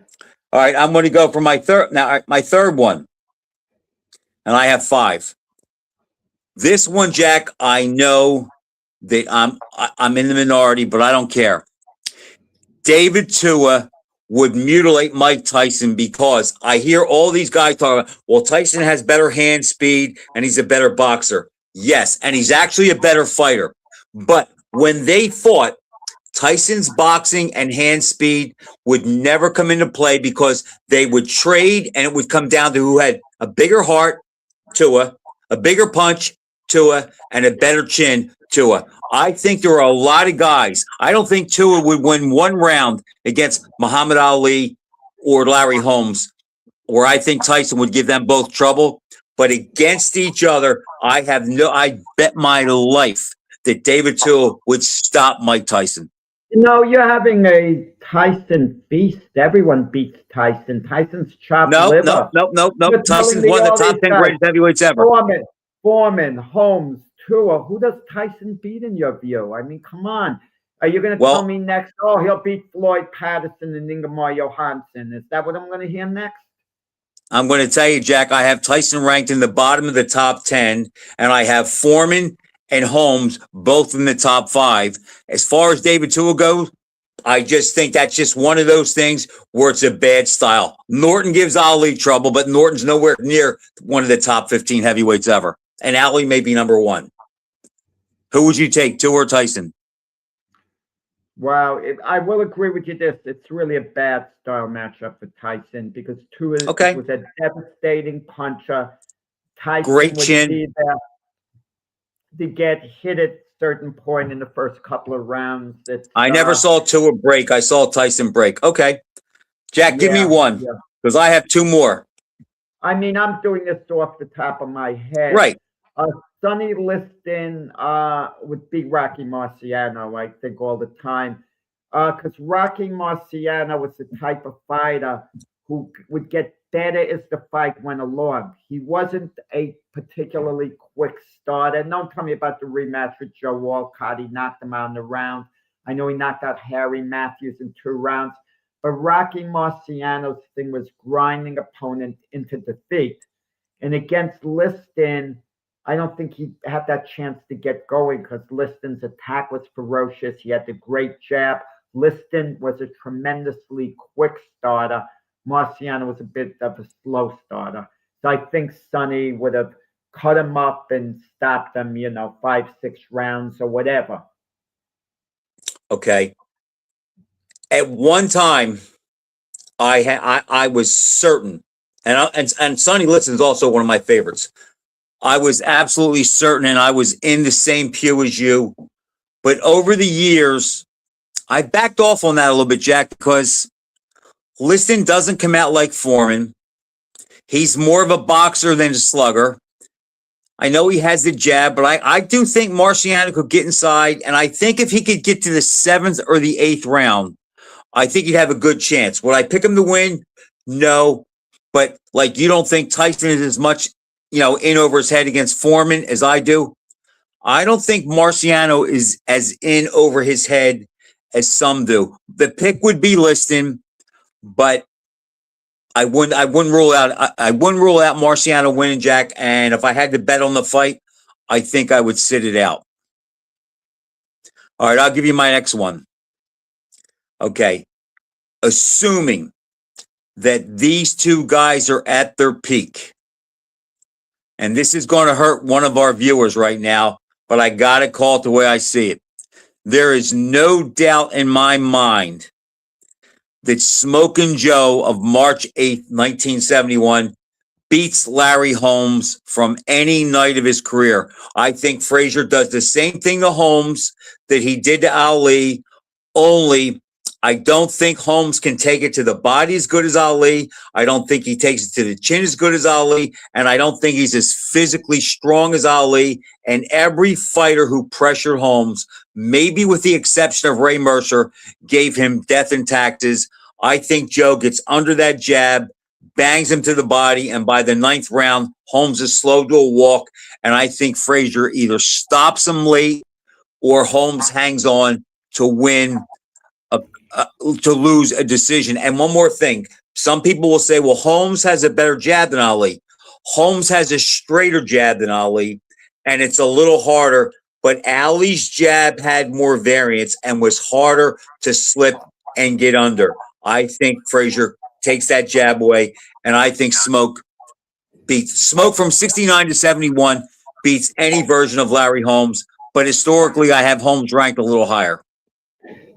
All right, I'm going to go for my third one. And I have 5. This one, Jack, I know that I'm in the minority, but I don't care. David Tua would mutilate Mike Tyson because I hear all these guys talk about, well, Tyson has better hand speed and he's a better boxer. Yes, and he's actually a better fighter. But when they fought, Tyson's boxing and hand speed would never come into play because they would trade and it would come down to who had a bigger heart, Tua, a bigger punch, Tua, and a better chin, Tua. I think there are a lot of guys. I don't think Tua would win one round against Muhammad Ali or Larry Holmes, where I think Tyson would give them both trouble. But against each other, I bet my life that David Tua would stop Mike Tyson. You're having a Tyson feast. Everyone beats Tyson. Tyson's chopped liver. No. Tyson's one of the top 10 greatest heavyweights ever. Foreman, Holmes, Tua. Who does Tyson beat in your view? I mean, come on. Are you going to tell me next, he'll beat Floyd Patterson and Ingemar Johansson? Is that what I'm going to hear next? I'm going to tell you, Jack, I have Tyson ranked in the bottom of the top 10, and I have Foreman and Holmes both in the top 5. As far as David Tua goes, I just think that's just one of those things where it's a bad style. Norton gives Ali trouble, but Norton's nowhere near one of the top 15 heavyweights ever. And Ali may be number 1. Who would you take, Tua or Tyson? Wow, I will agree with you this. It's really a bad style matchup for Tyson because Tua was a devastating puncher. Tyson great chin. Be there to get hit at a certain point in the first couple of rounds. I never saw Tua break. I saw Tyson break. Okay. Jack, give me one because I have 2 more. I mean, I'm doing this off the top of my head. Right. Sonny Liston would beat Rocky Marciano, I think, all the time. Because Rocky Marciano was the type of fighter who would get better as the fight went along. He wasn't a particularly quick starter. Don't tell me about the rematch with Joe Walcott. He knocked him out in the round. I know he knocked out Harry Matthews in 2 rounds. But Rocky Marciano's thing was grinding opponent into defeat. And against Liston, I don't think he had that chance to get going because Liston's attack was ferocious. He had the great jab. Liston was a tremendously quick starter. Marciano was a bit of a slow starter. So I think Sonny would have cut him up and stopped him, 5, 6 rounds or whatever. Okay. At one time, I was certain, and Sonny Liston's also one of my favorites. I was absolutely certain, and I was in the same pew as you. But over the years, I backed off on that a little bit, Jack, because Liston doesn't come out like Foreman. He's more of a boxer than a slugger. I know he has the jab, but I do think Marciano could get inside, and I think if he could get to the 7th or the 8th round, I think he'd have a good chance. Would I pick him to win? No. But, you don't think Tyson is as much in over his head against Foreman as I do. I don't think Marciano is as in over his head as some do. The pick would be Liston, but I wouldn't rule out. I wouldn't rule out Marciano winning, Jack. And if I had to bet on the fight, I think I would sit it out. All right, I'll give you my next one. Okay, assuming that these two guys are at their peak, and this is going to hurt one of our viewers right now, but I got to call it the way I see it. There is no doubt in my mind that Smokin' Joe of March 8th, 1971 beats Larry Holmes from any night of his career. I think Frazier does the same thing to Holmes that he did to Ali, only I don't think Holmes can take it to the body as good as Ali. I don't think he takes it to the chin as good as Ali. And I don't think he's as physically strong as Ali. And every fighter who pressured Holmes, maybe with the exception of Ray Mercer, gave him death and taxes. I think Joe gets under that jab, bangs him to the body, and by the 9th round, Holmes is slow to a walk. And I think Frazier either stops him late or Holmes hangs on to win, to lose a decision. And one more thing. Some people will say, well, Holmes has a better jab than Ali. Holmes has a straighter jab than Ali, and it's a little harder. But Ali's jab had more variance and was harder to slip and get under. I think Frazier takes that jab away, and I think Smoke from 69 to 71 beats any version of Larry Holmes. But historically, I have Holmes ranked a little higher.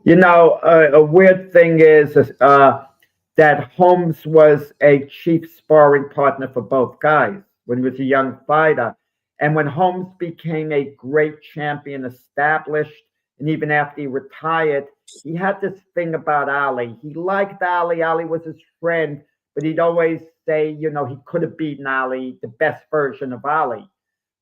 You know, a weird thing is that Holmes was a chief sparring partner for both guys when he was a young fighter. And when Holmes became a great champion, established, and even after he retired, he had this thing about Ali. He liked Ali. Ali was his friend, but he'd always say, you know, he could have beaten Ali, the best version of Ali.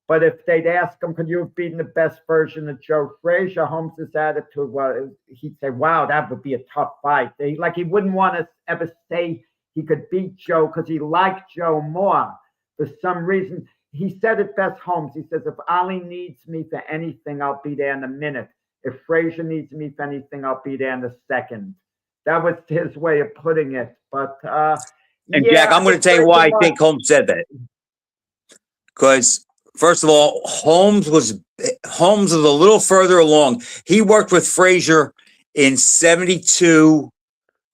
But if they'd ask him, could you have beaten the best version of Joe Frazier? Holmes's attitude was, he'd say, wow, that would be a tough fight. He wouldn't want to ever say he could beat Joe because he liked Joe more. For some reason, he said it best, Holmes. He says, if Ali needs me for anything, I'll be there in a minute. If Frazier needs me for anything, I'll be there in a second. That was his way of putting it. But and Jack, I'm going to tell you why I think Holmes said that. Because first of all, Holmes was a little further along. He worked with Frazier in 72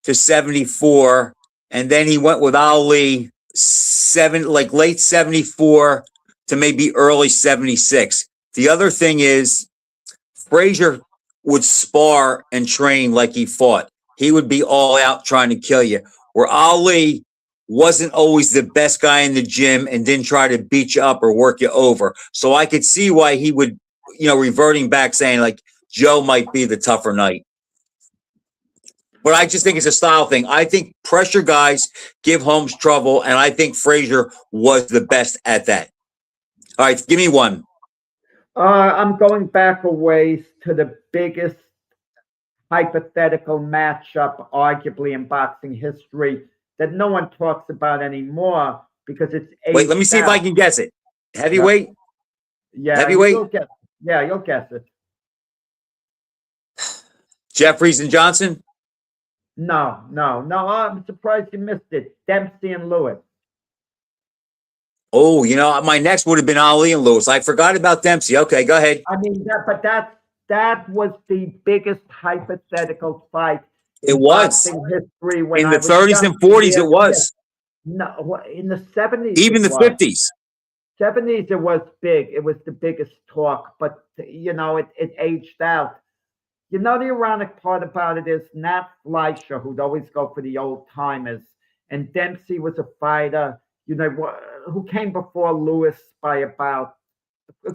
to 74, and then he went with Ali late 74 to maybe early 76. The other thing is Frazier would spar and train like he fought. He would be all out trying to kill you. Where Ali wasn't always the best guy in the gym and didn't try to beat you up or work you over. So I could see why he would, reverting back saying like Joe might be the tougher night. But I just think it's a style thing. I think pressure guys give Holmes trouble, and I think Frazier was the best at that. All right, give me one. I'm going back a ways to the biggest hypothetical matchup, arguably in boxing history, that no one talks about anymore because it's. Wait, let me see if I can guess it. Heavyweight? Yeah. Heavyweight? You'll guess it. Jeffries and Johnson? No. I'm surprised you missed it. Dempsey and Lewis. Oh, my next would have been Ali and Lewis. I forgot about Dempsey. Okay, go ahead. I mean, that was the biggest hypothetical fight. It was. History in the 30s and 40s, it was. No, in the 70s. Even the 50s. 70s, it was big. It was the biggest talk, but, it aged out. The ironic part about it is Nat Fleischer, who'd always go for the old timers, and Dempsey was a fighter, who came before Lewis by about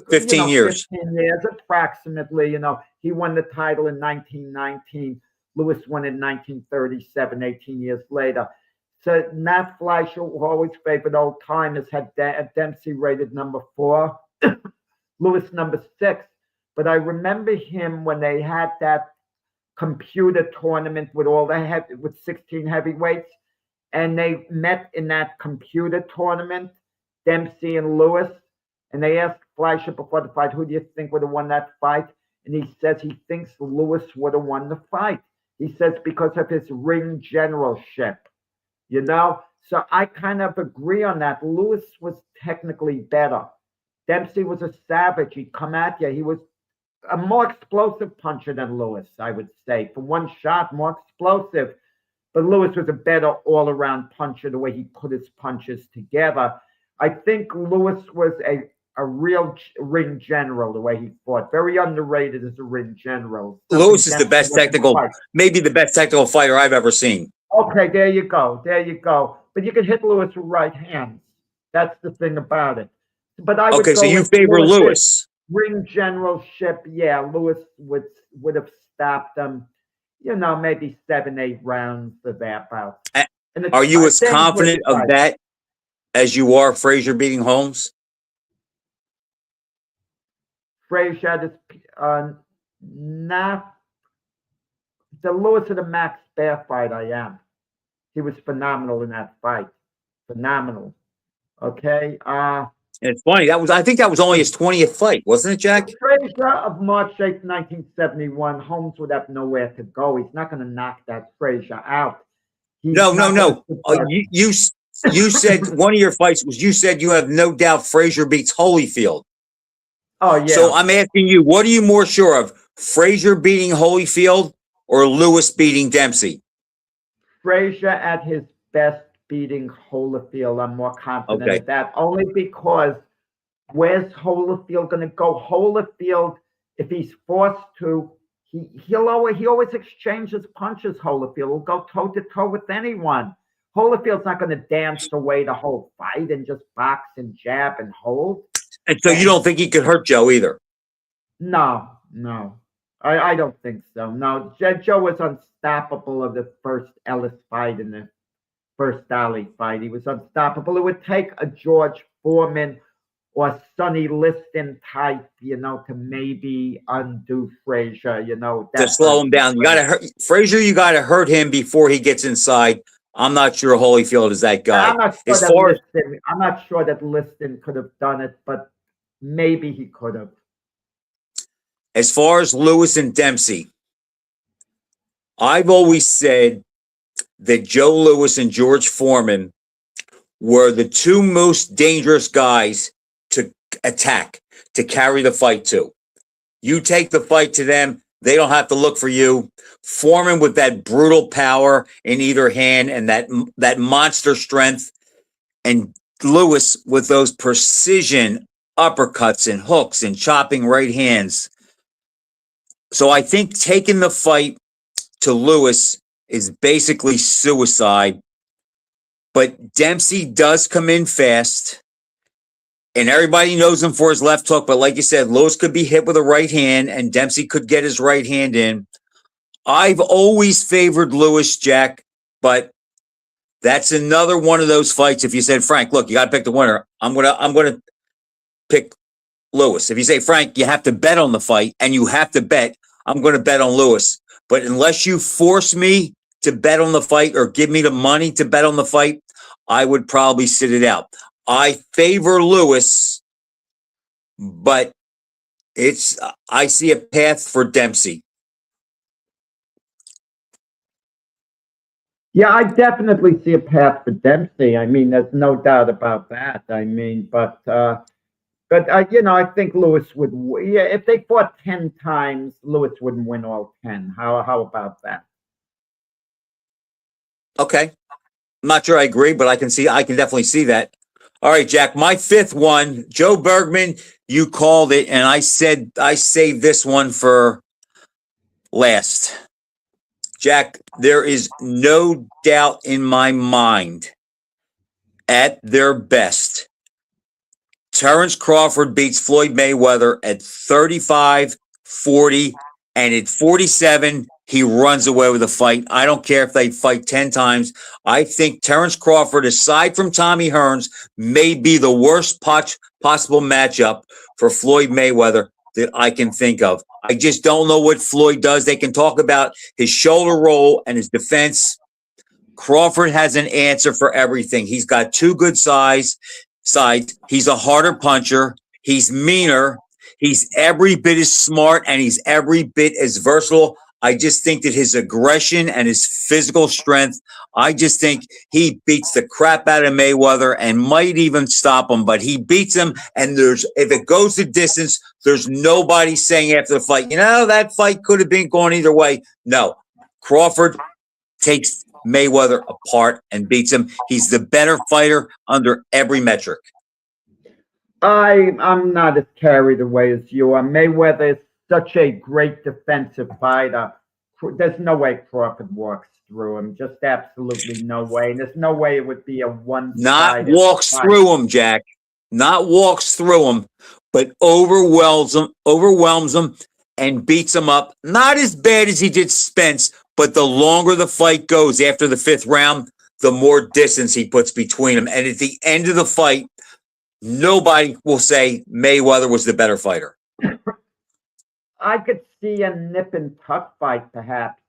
15 years. 15 years, approximately. He won the title in 1919. Lewis won in 1937, 18 years later. So Nat Fleischer, who always favored old timers, had Dempsey rated number 4, Lewis number 6. But I remember him when they had that computer tournament with with 16 heavyweights, and they met in that computer tournament, Dempsey and Lewis, and they asked Fleischer before the fight, who do you think would have won that fight? and he says he thinks Lewis would have won the fight. He says because of his ring generalship, you know. So I kind of agree on that. Lewis was technically better. Dempsey was a savage. He'd come at you. He was a more explosive puncher than Lewis, I would say. For one shot, more explosive. But Lewis was a better all-around puncher, the way he put his punches together. I think Lewis was a real ring general, the way he fought. Very underrated as a ring general. Lewis is the best technical, maybe the best technical fighter I've ever seen. Okay, there you go. There you go. But you can hit Lewis with right hands. That's the thing about it. But I would Okay, go so you with favor Lewis. Ring generalship, yeah. Lewis would have stopped him, you know, maybe 7-8 rounds of that bout. Are you as confident of that as you are Frazier beating Holmes? Frazier had his, nah. The Lewis and the Max Baer fight, I am. He was phenomenal in that fight. Phenomenal. Okay. And it's funny, I think that was only his 20th fight, wasn't it, Jack? Frazier of March 8th, 1971, Holmes would have nowhere to go. He's not going to knock that Frazier out. No. You said one of your fights was, you said you have no doubt Frazier beats Holyfield. Oh, yeah. So I'm asking you, what are you more sure of? Frazier beating Holyfield or Lewis beating Dempsey? Frazier at his best beating Holyfield. I'm more confident of that, only because where's Holyfield going to go? Holyfield, if he's forced to, he always exchanges punches. Holyfield will go toe to toe with anyone. Holyfield's not going to dance away the whole fight and just box and jab and hold. And so you don't think he could hurt Joe either? No. I don't think so. No, Joe was unstoppable of the first Ellis fight and the first Ali fight. He was unstoppable. It would take a George Foreman or Sonny Liston type, you know, to maybe undo Frazier, you know. To slow him down. You got to hurt Frazier. You got to hurt him before he gets inside. I'm not sure Holyfield is that guy. I'm not sure that Liston could have done it, but maybe he could have. As far as Lewis and Dempsey, I've always said that Joe Louis and George Foreman were the two most dangerous guys to attack, to carry the fight to. You take the fight to them, they don't have to look for you. Foreman with that brutal power in either hand and that monster strength, and Lewis with those precision uppercuts and hooks and chopping right hands. So I think taking the fight to Lewis is basically suicide. But Dempsey does come in fast, and everybody knows him for his left hook. But like you said, Lewis could be hit with a right hand, and Dempsey could get his right hand in. I've always favored Lewis, Jack, but that's another one of those fights. If you said, Frank, look, you got to pick the winner, I'm gonna pick Lewis. If you say, Frank, you have to bet on the fight, and you have to bet, I'm going to bet on Lewis. But unless you force me to bet on the fight or give me the money to bet on the fight, I would probably sit it out. I favor Lewis, but I see a path for Dempsey. Yeah, I definitely see a path for Dempsey. I mean, there's no doubt about that. I mean, but you know, I think Lewis would. Yeah, if they fought 10 times, Lewis wouldn't win all 10. How about that? Okay, I'm not sure I agree, but I can definitely see that. All right, Jack, my fifth one, Joe Bergman. You called it, and I said I saved this one for last. Jack, there is no doubt in my mind, at their best, Terrence Crawford beats Floyd Mayweather at 35, 40, and at 47, he runs away with the fight. I don't care if they fight 10 times. I think Terrence Crawford, aside from Tommy Hearns, may be the worst possible matchup for Floyd Mayweather that I can think of. I just don't know what Floyd does. They can talk about his shoulder roll and his defense. Crawford has an answer for everything. He's got two good sides. He's a harder puncher. He's meaner. He's every bit as smart and he's every bit as versatile. I just think that his aggression and his physical strength, I just think he beats the crap out of Mayweather and might even stop him, but he beats him. And if it goes the distance, there's nobody saying after the fight, that fight could have been going either way. No, Crawford takes Mayweather apart and beats him. He's the better fighter under every metric. I'm not as carried away as you are. Mayweather is such a great defensive fighter. There's no way Crawford walks through him. Just absolutely no way. And there's no way it would be a one-sided Not walks fight. through him, Jack. Not walks through him, but overwhelms him, and beats him up. Not as bad as he did Spence, but the longer the fight goes after the fifth round, the more distance he puts between them. And at the end of the fight, nobody will say Mayweather was the better fighter. I could see a nip and tuck fight, perhaps,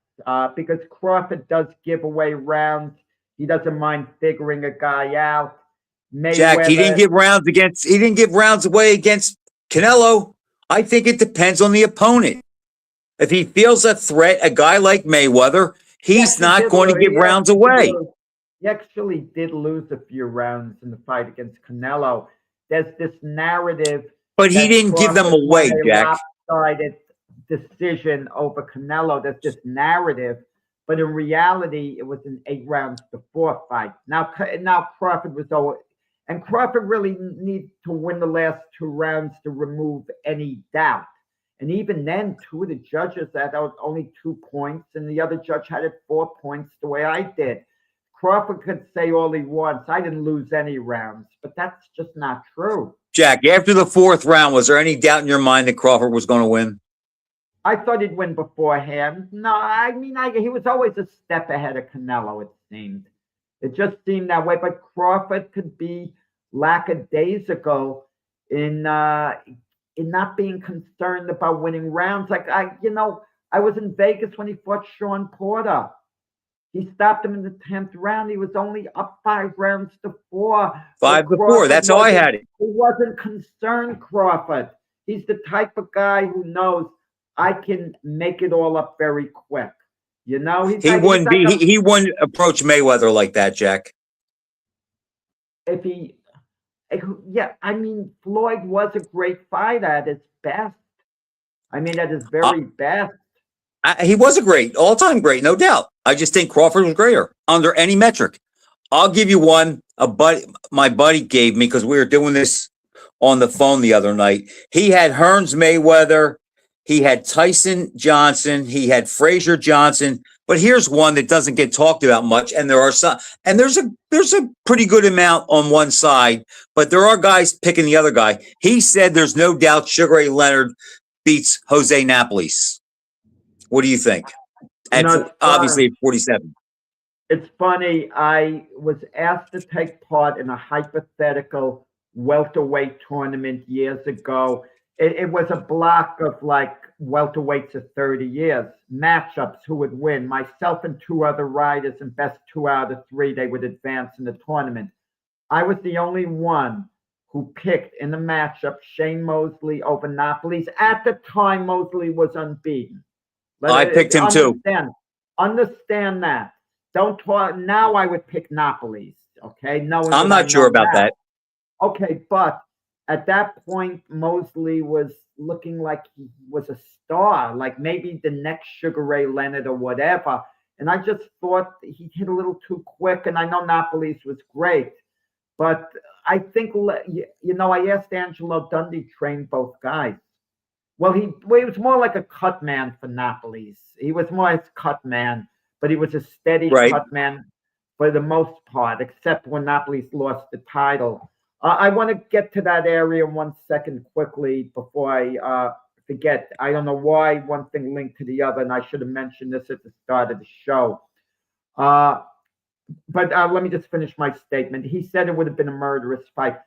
because Crawford does give away rounds. He doesn't mind figuring a guy out. Jack, he didn't give rounds away against Canelo. I think it depends on the opponent. If he feels a threat, a guy like Mayweather, he's not going to give rounds away. He actually did lose a few rounds in the fight against Canelo. There's this narrative, but he didn't give them away, Jack. Lopsided decision over Canelo. There's this narrative, but in reality, it was an 8-rounds-to-4 fight. Now Crawford was over, and Crawford really needs to win the last 2 rounds to remove any doubt. And even then, 2 of the judges had only 2 points, and the other judge had it 4 points the way I did. Crawford could say all he wants. I didn't lose any rounds, but that's just not true. Jack, after the 4th round, was there any doubt in your mind that Crawford was going to win? I thought he'd win beforehand. No, I mean, he was always a step ahead of Canelo, it seemed. It just seemed that way. But Crawford could be lackadaisical in not being concerned about winning rounds. Like, I was in Vegas when he fought Sean Porter. He stopped him in the 10th round. He was only up 5-rounds-to-4. 5-4. That's how I had it. He wasn't concerned, Crawford. He's the type of guy who knows I can make it all up very quick. He wouldn't approach Mayweather like that, Jack. Floyd was a great fighter at his best. At his very best. He was a great, all-time great, no doubt. I just think Crawford was greater under any metric. I'll give you one. My buddy gave me, because we were doing this on the phone the other night. He had Hearns Mayweather. He had Tyson Johnson. He had Frazier Johnson. But here's one that doesn't get talked about much, and there's a pretty good amount on one side, but there are guys picking the other guy. He said there's no doubt Sugar Ray Leonard beats Jose Napoles. What do you think? Obviously at 47. It's funny. I was asked to take part in a hypothetical welterweight tournament years ago. It was a block of welterweights of 30 years, matchups, who would win. Myself and 2 other riders, and best 2 out of 3, they would advance in the tournament. I was the only one who picked in the matchup Shane Mosley over Napoles. At the time, Mosley was unbeaten. I picked him too. Understand that. Don't talk. Now I would pick Napoles. Okay. I'm not sure about that. Okay, but at that point, Mosley was looking like he was a star, like maybe the next Sugar Ray Leonard or whatever. And I just thought he hit a little too quick. And I know Napoles was great, but I think, I asked Angelo Dundee train both guys. Well, he was more like a cut man for Napoles. He was more a cut man, but he was a steady cut man for the most part, except when Napoles lost the title. I want to get to that area in 1 second quickly before I forget. I don't know why one thing linked to the other, and I should have mentioned this at the start of the show. But let me just finish my statement. He said it would have been a murderous fight.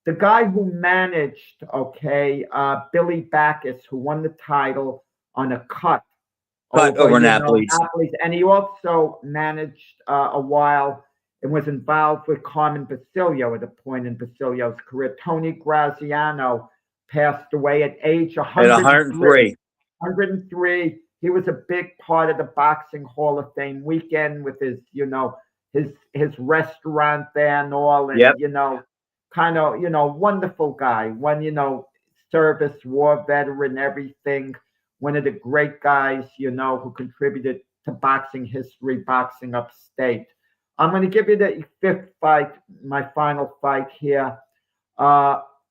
The guy who managed, Billy Backus, who won the title on a cut over Napoles. And he also managed a while and was involved with Carmen Basilio at a point in Basilio's career. Tony Graziano passed away at age At 103. 103. 103. He was a big part of the Boxing Hall of Fame weekend with his, his restaurant there and all, and Yep. kind of, wonderful guy. One, service, war veteran, everything. One of the great guys, who contributed to boxing history, boxing upstate. I'm going to give you the fifth fight, my final fight here.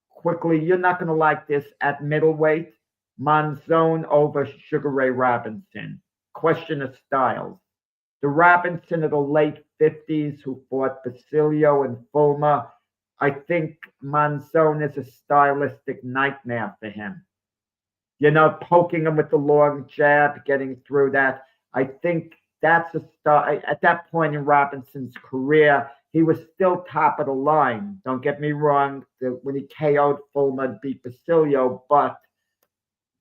Quickly, you're not going to like this. At middleweight, Monzon over Sugar Ray Robinson. Question of styles. The Robinson of the late 50s who fought Basilio and Fulmer. I think Monzon is a stylistic nightmare for him. Poking him with the long jab, getting through that. I think that's a style. At that point in Robinson's career, he was still top of the line. Don't get me wrong. When he KO'd Fulmer, beat Basilio, but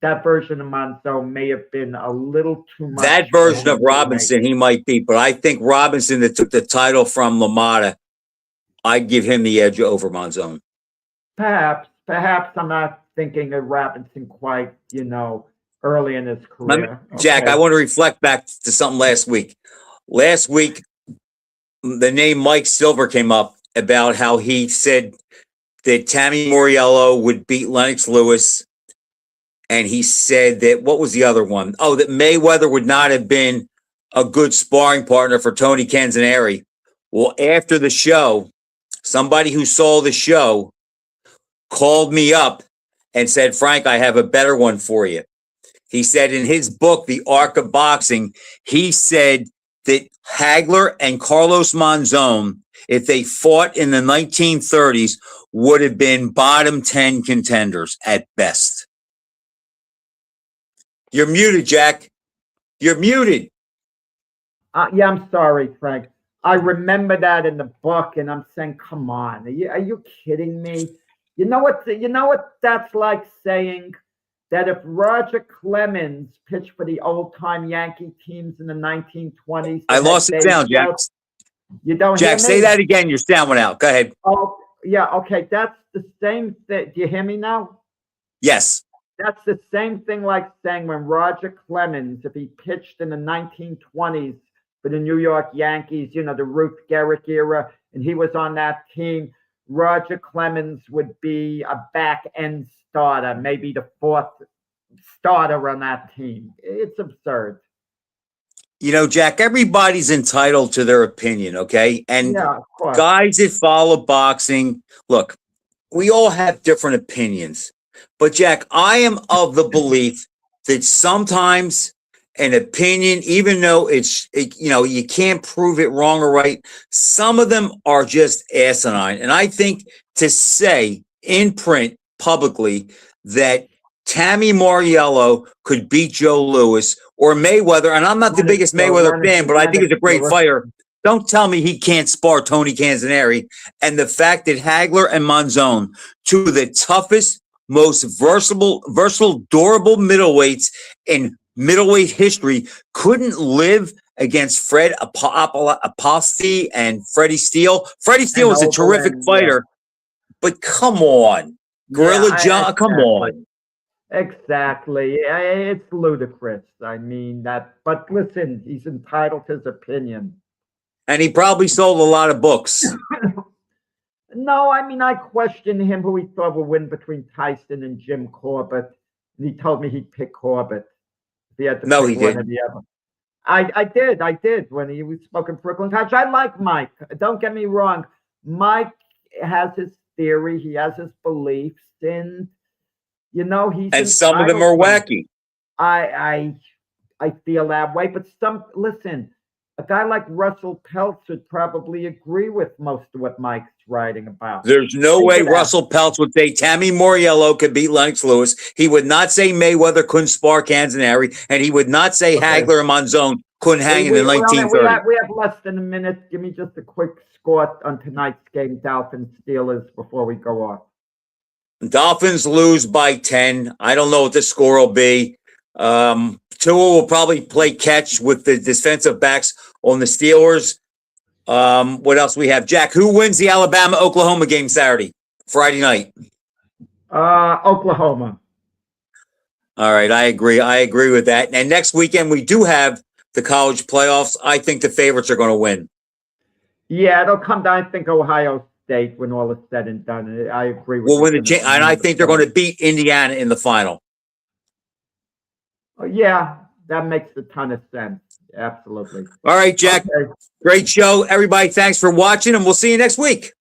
that version of Monzon may have been a little too much. That version of Robinson, he might be, but I think Robinson that took the title from LaMotta, I'd give him the edge over Monzon. Perhaps I'm not thinking of Robinson quite, early in his career. Jack, Okay. I want to reflect back to something last week. Last week, the name Mike Silver came up about how he said that Tammy Moriello would beat Lennox Lewis. And he said that, what was the other one? Oh, that Mayweather would not have been a good sparring partner for Tony Canzaneri. Well, after the show, somebody who saw the show called me up and said, Frank, I have a better one for you. He said in his book, The Arc of Boxing, he said that Hagler and Carlos Monzon, if they fought in the 1930s, would have been bottom 10 contenders at best. You're muted, Jack. You're muted. Yeah, I'm sorry, Frank. I remember that in the book, and I'm saying, come on, are you kidding me? You know what that's like saying that if Roger Clemens pitched for the old-time Yankee teams in the 1920s. I lost it down, Jack. You don't Jack, hear me? say that again. Your sound went out. Go ahead. Oh, yeah, okay. That's the same thing. Do you hear me now? Yes. That's the same thing like saying when Roger Clemens, if he pitched in the 1920s for the New York Yankees, the Ruth Gehrig era, and he was on that team, Roger Clemens would be a back-end starter, maybe the fourth starter on that team. It's absurd. Jack, everybody's entitled to their opinion, okay? And Yeah, of course. guys that follow boxing, look, we all have different opinions. But Jack, I am of the belief that sometimes an opinion, even though you can't prove it wrong or right, some of them are just asinine. And I think to say in print publicly that Tammy Moriello could beat Joe Louis or Mayweather, and I'm not the biggest Mayweather fan, but I think he's a great fighter. Don't tell me he can't spar Tony Canzaneri. And the fact that Hagler and Monzon, two of the toughest, most versatile, durable middleweights in middleweight history, couldn't live against Fred Apostle and Freddie Steele. Freddie Steele was a terrific fighter, but come on, Gorilla John, come on. Exactly. It's ludicrous. I mean that, but listen, he's entitled to his opinion. And he probably sold a lot of books. No, I mean, I questioned him who he thought would win between Tyson and Jim Corbett. And he told me he'd pick Corbett. If he had to No, pick he one didn't. or the other. I did when he was spoken Brooklyn College. I like Mike. Don't get me wrong. Mike has his theory. He has his beliefs. And, he's And some of them are wacky. I feel that way. But listen, a guy like Russell Peltz would probably agree with most of what Mike's writing about. There's no way Russell Peltz would say Tammy Moriello could beat Lennox Lewis. He would not say Mayweather couldn't spar Canzaneri, and he would not say Hagler and Monzon couldn't hang in the 1930s. We have less than a minute. Give me just a quick score on tonight's game, Dolphins Steelers, before we go off. Dolphins lose by 10. I don't know what the score will be. Tua will probably play catch with the defensive backs on the Steelers. What else we have? Jack, who wins the Alabama-Oklahoma game Friday night? Oklahoma. All right, I agree. I agree with that. And next weekend we do have the college playoffs. I think the favorites are going to win. Yeah, it'll come down. I think Ohio State when all is said and done. I agree with Well, you. and I think they're going to beat Indiana in the final. Oh, yeah, that makes a ton of sense. Absolutely. All right, Jack. Okay. Great show. Everybody, thanks for watching, and we'll see you next week.